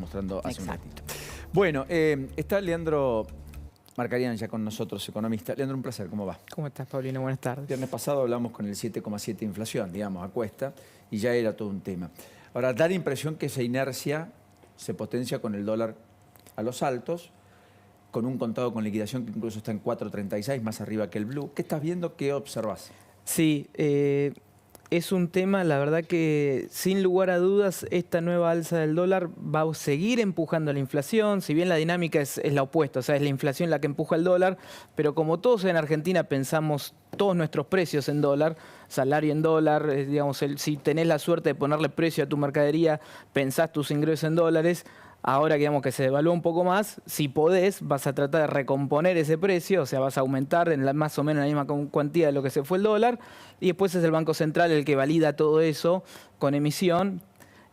mostrando hace Exacto. un ratito. Bueno, está Leandro Marcarián ya con nosotros, economista. Leandro, un placer, ¿cómo va? ¿Cómo estás, Paulino? Buenas tardes. El viernes pasado hablamos con el 7,7 de inflación, digamos, a cuesta, y ya era todo un tema. Ahora, da la impresión que esa inercia se potencia con el dólar a los altos, con un contado con liquidación que incluso está en 4.36, más arriba que el blue. ¿Qué estás viendo? ¿Qué observas? Sí, es un tema, la verdad que sin lugar a dudas, esta nueva alza del dólar va a seguir empujando la inflación, si bien la dinámica es la opuesta, o sea, es la inflación la que empuja el dólar, pero como todos en Argentina pensamos todos nuestros precios en dólar, salario en dólar, digamos, si tenés la suerte de ponerle precio a tu mercadería, pensás tus ingresos en dólares. Ahora que digamos que se devalúa un poco más, si podés, vas a tratar de recomponer ese precio, o sea, vas a aumentar en más o menos la misma cuantía de lo que se fue el dólar, y después es el Banco Central el que valida todo eso con emisión.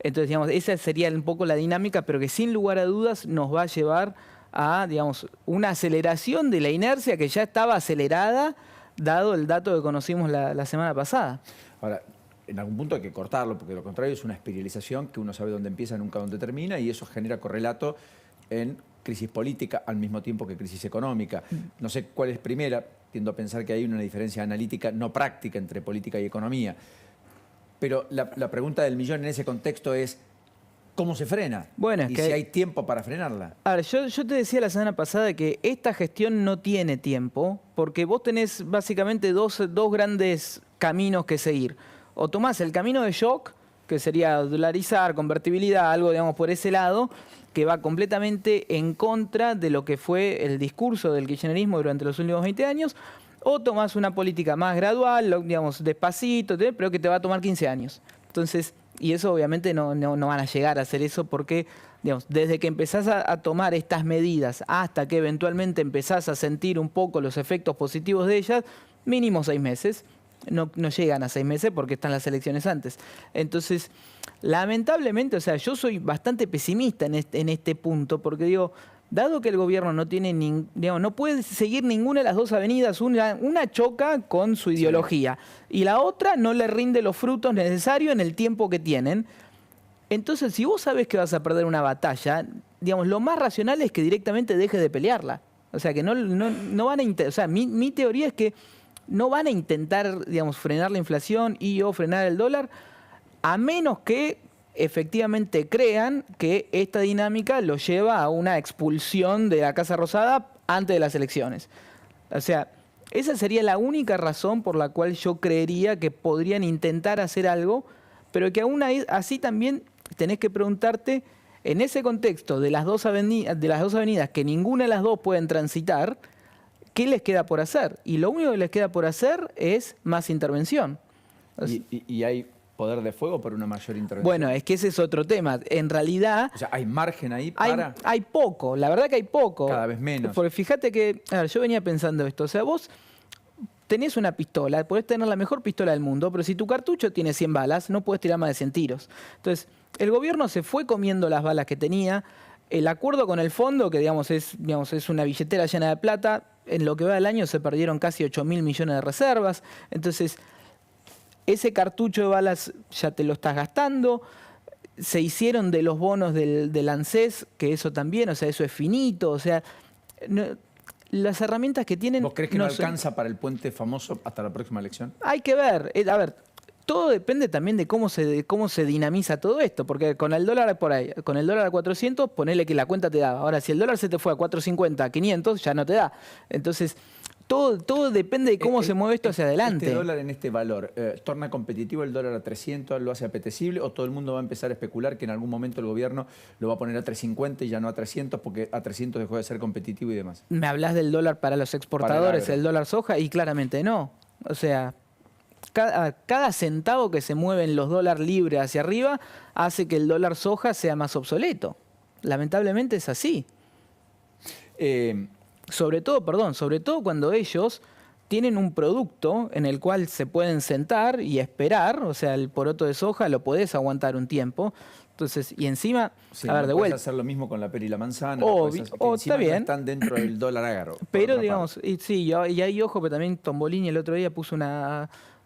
Entonces, digamos, esa sería un poco la dinámica, pero que sin lugar a dudas nos va a llevar a, digamos, una aceleración de la inercia que ya estaba acelerada, dado el dato que conocimos la semana pasada. Ahora, en algún punto hay que cortarlo, porque lo contrario es una espiralización que uno sabe dónde empieza, nunca dónde termina, y eso genera correlato en crisis política al mismo tiempo que crisis económica. No sé cuál es primera, tiendo a pensar que hay una diferencia analítica, no práctica, entre política y economía. Pero la pregunta del millón en ese contexto es, ¿cómo se frena? Bueno, es y que si hay tiempo para frenarla. A ver, yo te decía la semana pasada que esta gestión no tiene tiempo, porque vos tenés básicamente dos grandes caminos que seguir. O tomás el camino de shock, que sería dolarizar, convertibilidad, algo, digamos, por ese lado, que va completamente en contra de lo que fue el discurso del kirchnerismo durante los últimos 20 años, o tomás una política más gradual, digamos, despacito, pero que te va a tomar 15 años. Entonces, y eso obviamente no van a llegar a hacer eso porque, digamos, desde que empezás a tomar estas medidas hasta que eventualmente empezás a sentir un poco los efectos positivos de ellas, mínimo 6 meses. No llegan a 6 meses porque están las elecciones antes. Entonces, lamentablemente, o sea, yo soy bastante pesimista en este punto porque digo, dado que el gobierno no tiene digamos, no puede seguir ninguna de las dos avenidas, una choca con su ideología y la otra no le rinde los frutos necesarios en el tiempo que tienen. Entonces, si vos sabés que vas a perder una batalla, digamos, lo más racional es que directamente dejes de pelearla. O sea, que no van a o sea, mi teoría es que no van a intentar, digamos, frenar la inflación o frenar el dólar, a menos que efectivamente crean que esta dinámica lo lleva a una expulsión de la Casa Rosada antes de las elecciones. O sea, esa sería la única razón por la cual yo creería que podrían intentar hacer algo, pero que aún así también tenés que preguntarte, en ese contexto de las dos avenidas que ninguna de las dos pueden transitar, ¿qué les queda por hacer? Y lo único que les queda por hacer es más intervención. ¿Y hay poder de fuego por una mayor intervención? Bueno, es que ese es otro tema. En realidad... O sea, ¿hay margen ahí para...? Hay poco, la verdad que hay poco. Cada vez menos. Porque fíjate que, a ver, yo venía pensando esto, o sea, vos tenés una pistola, podés tener la mejor pistola del mundo, pero si tu cartucho tiene 100 balas, no puedes tirar más de 100 tiros. Entonces, el gobierno se fue comiendo las balas que tenía. El acuerdo con el fondo, que digamos es una billetera llena de plata, en lo que va del año se perdieron casi 8.000 millones de reservas. Entonces, ese cartucho de balas ya te lo estás gastando. Se hicieron de los bonos del ANSES, que eso también, o sea, eso es finito. O sea, las herramientas que tienen... ¿Vos crees que no alcanza para el puente famoso hasta la próxima elección? Hay que ver. A ver, todo depende también de cómo se dinamiza todo esto, porque con el dólar por ahí, con el dólar a 400, ponele que la cuenta te da. Ahora, si el dólar se te fue a 450, a 500, ya no te da. Entonces, todo depende de cómo se mueve esto hacia adelante. ¿Este dólar en este valor torna competitivo el dólar a 300, lo hace apetecible, o todo el mundo va a empezar a especular que en algún momento el gobierno lo va a poner a 350 y ya no a 300 porque a 300 dejó de ser competitivo y demás? Me hablas del dólar para los exportadores, el dólar soja, y claramente no. O sea... Cada centavo que se mueve en los dólares libres hacia arriba hace que el dólar soja sea más obsoleto. Lamentablemente es así. Sobre todo cuando ellos tienen un producto en el cual se pueden sentar y esperar, o sea, el poroto de soja lo podés aguantar un tiempo. Entonces, y encima, sí, a ver, de vuelta. vuelta. Hacer lo mismo con la pera y la manzana. Está bien. Están dentro del dólar ágaro. Pero, digamos, y sí, y ahí ojo, pero también Tombolini el otro día puso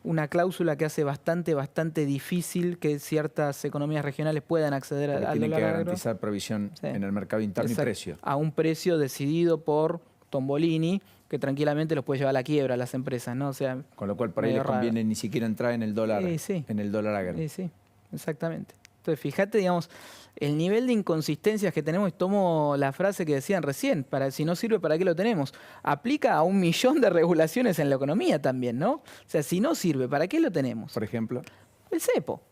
una cláusula que hace bastante difícil que ciertas economías regionales puedan acceder Porque al tienen que dólar agro. garantizar provisión Sí. en el mercado interno Exacto. y precio. A un precio decidido por Tombolini, que tranquilamente los puede llevar a la quiebra a las empresas, ¿no? O sea, Con lo cual por ahí medio les conviene raro. ni siquiera entrar en el dólar, Sí. en el dólar agro. Sí, exactamente. Entonces, fíjate, digamos, el nivel de inconsistencias que tenemos, y tomo la frase que decían recién, si no sirve, ¿para qué lo tenemos? Aplica a 1.000.000 de regulaciones en la economía también, ¿no? O sea, si no sirve, ¿para qué lo tenemos? Por ejemplo, El cepo.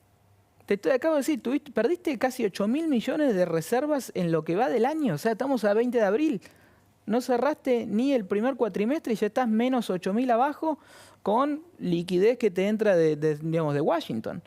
Acabo de decir, perdiste casi 8.000 millones de reservas en lo que va del año. O sea, estamos a 20 de abril. No cerraste ni el primer cuatrimestre y ya estás menos 8.000 abajo con liquidez que te entra digamos, de Washington.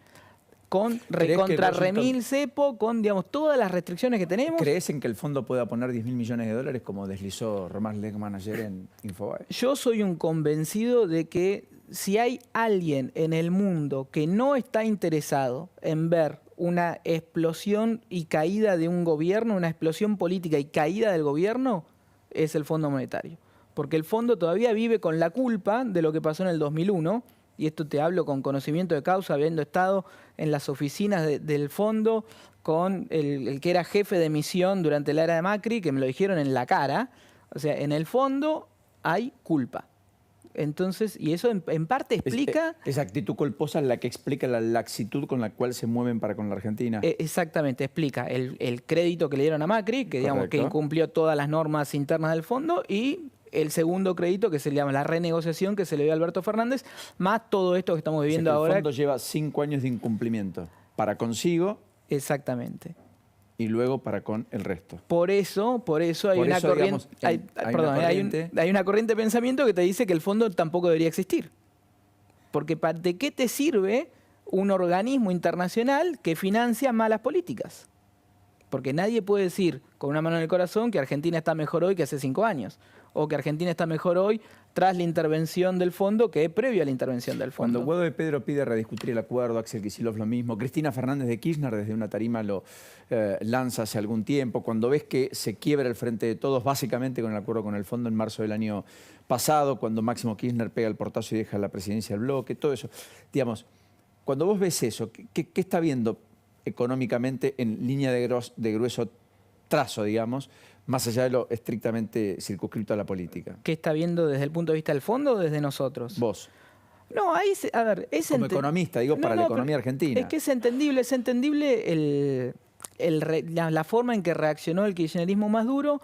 Con ¿Crees que recontra Washington- remil cepo, con digamos, todas las restricciones que tenemos. ¿crees en que el fondo pueda poner 10.000 millones de dólares como deslizó Román Legman ayer en Infobae? Yo soy un convencido de que si hay alguien en el mundo que no está interesado en ver una explosión y caída de un gobierno, una explosión política y caída del gobierno, es el Fondo Monetario. Porque el fondo todavía vive con la culpa de lo que pasó en el 2001, y esto te hablo con conocimiento de causa, habiendo estado en las oficinas del fondo con el que era jefe de misión durante la era de Macri, que me lo dijeron en la cara. O sea, en el fondo hay culpa. Entonces, y eso en parte explica... Esa actitud culposa es la que explica la laxitud con la cual se mueven para con la Argentina. Exactamente, explica el crédito que le dieron a Macri, que digamos que Correcto. incumplió todas las normas internas del fondo, y el segundo crédito que se le llama la renegociación que se le dio a Alberto Fernández, más todo esto que estamos O sea, viviendo que ahora. el fondo lleva 5 años de incumplimiento para consigo Exactamente. y luego para con el resto. Por eso hay Por una eso, corriente, digamos, hay una corriente. hay una corriente de pensamiento que te dice que el fondo tampoco debería existir. Porque ¿de qué te sirve un organismo internacional que financia malas políticas? Porque nadie puede decir con una mano en el corazón que Argentina está mejor hoy que hace 5 años. O que Argentina está mejor hoy tras la intervención del fondo que previo a la intervención del fondo. Cuando Guado de Pedro pide rediscutir el acuerdo, Axel Kicillof lo mismo, Cristina Fernández de Kirchner desde una tarima lo lanza hace algún tiempo, cuando ves que se quiebra el frente de todos, básicamente con el acuerdo con el fondo en marzo del año pasado, cuando Máximo Kirchner pega el portazo y deja la presidencia del bloque, todo eso. Digamos, cuando vos ves eso, ¿qué está viendo económicamente en línea de grueso trazo, digamos, más allá de lo estrictamente circunscrito a la política? ¿Qué está viendo desde el punto de vista del fondo o desde nosotros? Vos, No, ahí, a ver, es como economista, digo, para la economía pero argentina. Es que es entendible la forma en que reaccionó el kirchnerismo más duro,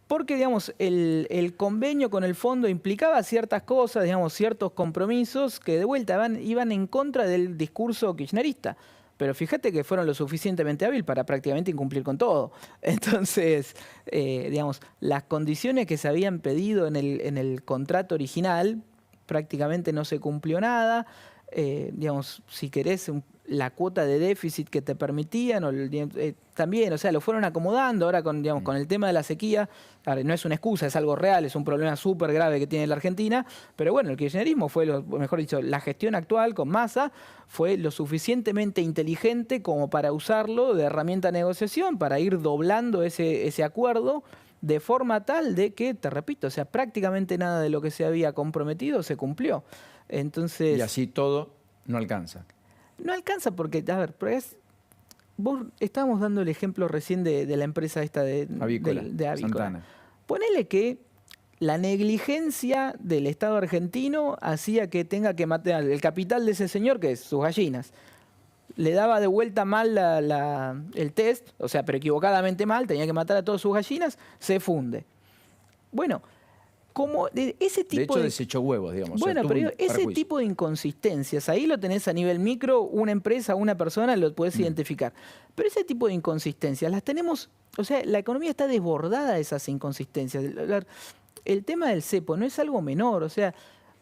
porque, digamos, el convenio con el fondo implicaba ciertas cosas, digamos, ciertos compromisos que de vuelta iban en contra del discurso kirchnerista. Pero fíjate que fueron lo suficientemente hábil para prácticamente incumplir con todo. Entonces, digamos, las condiciones que se habían pedido en el contrato original, prácticamente no se cumplió nada. Digamos, si querés, la cuota de déficit que te permitían, también, o sea, lo fueron acomodando ahora digamos, con el tema de la sequía. Ahora, no es una excusa, es algo real, es un problema súper grave que tiene la Argentina, pero bueno, el kirchnerismo fue, mejor dicho, la gestión actual con Massa fue lo suficientemente inteligente como para usarlo de herramienta de negociación, para ir doblando ese acuerdo de forma tal de que, te repito, o sea, prácticamente nada de lo que se había comprometido se cumplió. Entonces, Y así todo no alcanza. no alcanza porque, a ver, vos estábamos dando el ejemplo recién de la empresa esta de Avícola, de Avícola. Santana. Ponele que la negligencia del Estado argentino hacía que tenga que matar el capital de ese señor, que es sus gallinas. Le daba de vuelta mal el test, o sea, pero equivocadamente mal, tenía que matar a todas sus gallinas, se funde. Bueno, como ese tipo De hecho, desechó huevos, digamos. bueno, o sea, pero tuvo un ese perjuicio. tipo de inconsistencias, ahí lo tenés a nivel micro, una empresa, una persona, lo podés identificar. Pero ese tipo de inconsistencias las tenemos, o sea, la economía está desbordada de esas inconsistencias. El tema del cepo no es algo menor, o sea,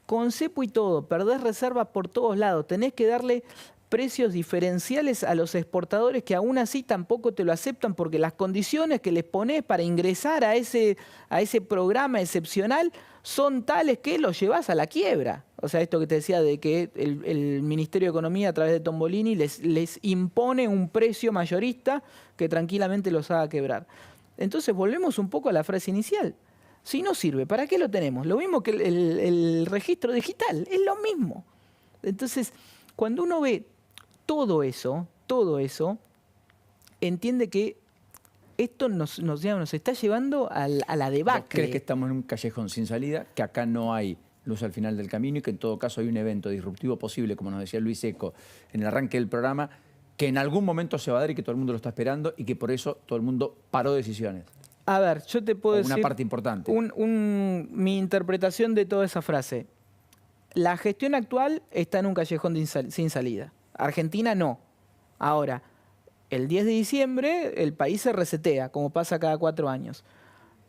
con cepo y todo, perdés reservas por todos lados, tenés que darle precios diferenciales a los exportadores que aún así tampoco te lo aceptan porque las condiciones que les pones para ingresar a ese programa excepcional son tales que los llevas a la quiebra. O sea, esto que te decía de que el Ministerio de Economía a través de Tombolini les impone un precio mayorista que tranquilamente los haga quebrar. Entonces volvemos un poco a la frase inicial. Si no sirve, ¿para qué lo tenemos? Lo mismo que el registro digital, es lo mismo. Entonces, cuando uno ve todo eso, entiende que esto nos está llevando a la debacle. ¿Crees que estamos en un callejón sin salida, que acá no hay luz al final del camino y que en todo caso hay un evento disruptivo posible, como nos decía Luis Eco en el arranque del programa, que en algún momento se va a dar y que todo el mundo lo está esperando y que por eso todo el mundo paró decisiones? A ver, yo te puedo decir... Una parte importante. Mi interpretación de toda esa frase. La gestión actual está en un callejón sin salida. Argentina no. Ahora, el 10 de diciembre el país se resetea, como pasa cada 4 años.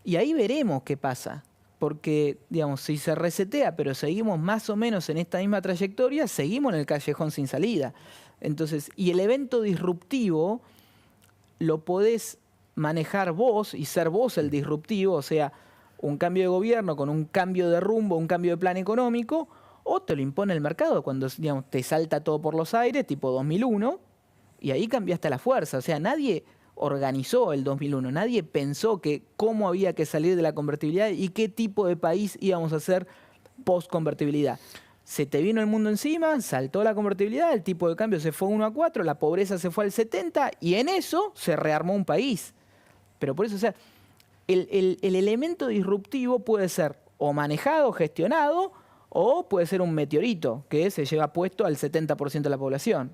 Y ahí veremos qué pasa. Porque, digamos, si se resetea, pero seguimos más o menos en esta misma trayectoria, seguimos en el callejón sin salida. Entonces, y el evento disruptivo lo podés manejar vos y ser vos el disruptivo, o sea, un cambio de gobierno con un cambio de rumbo, un cambio de plan económico, o te lo impone el mercado cuando, digamos, te salta todo por los aires, tipo 2001, y ahí cambiaste la fuerza. O sea, nadie organizó el 2001, nadie pensó que cómo había que salir de la convertibilidad y qué tipo de país íbamos a hacer post-convertibilidad. Se te vino el mundo encima, saltó la convertibilidad, el tipo de cambio se fue 1 a 4, la pobreza se fue al 70 y en eso se rearmó un país. Pero por eso, o sea, el elemento disruptivo puede ser o manejado, gestionado, o puede ser un meteorito que se lleva puesto al 70% de la población.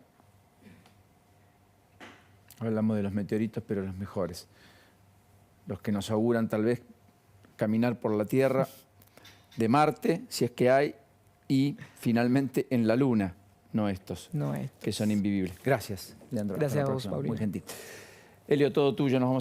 Hablamos de los meteoritos, pero los mejores. Los que nos auguran tal vez caminar por la Tierra, de Marte, si es que hay, y finalmente en la Luna, no estos, que son invivibles. Gracias, Leandro. Gracias a vos, Paulino. Muy gentil. Elio, todo tuyo, nos vamos a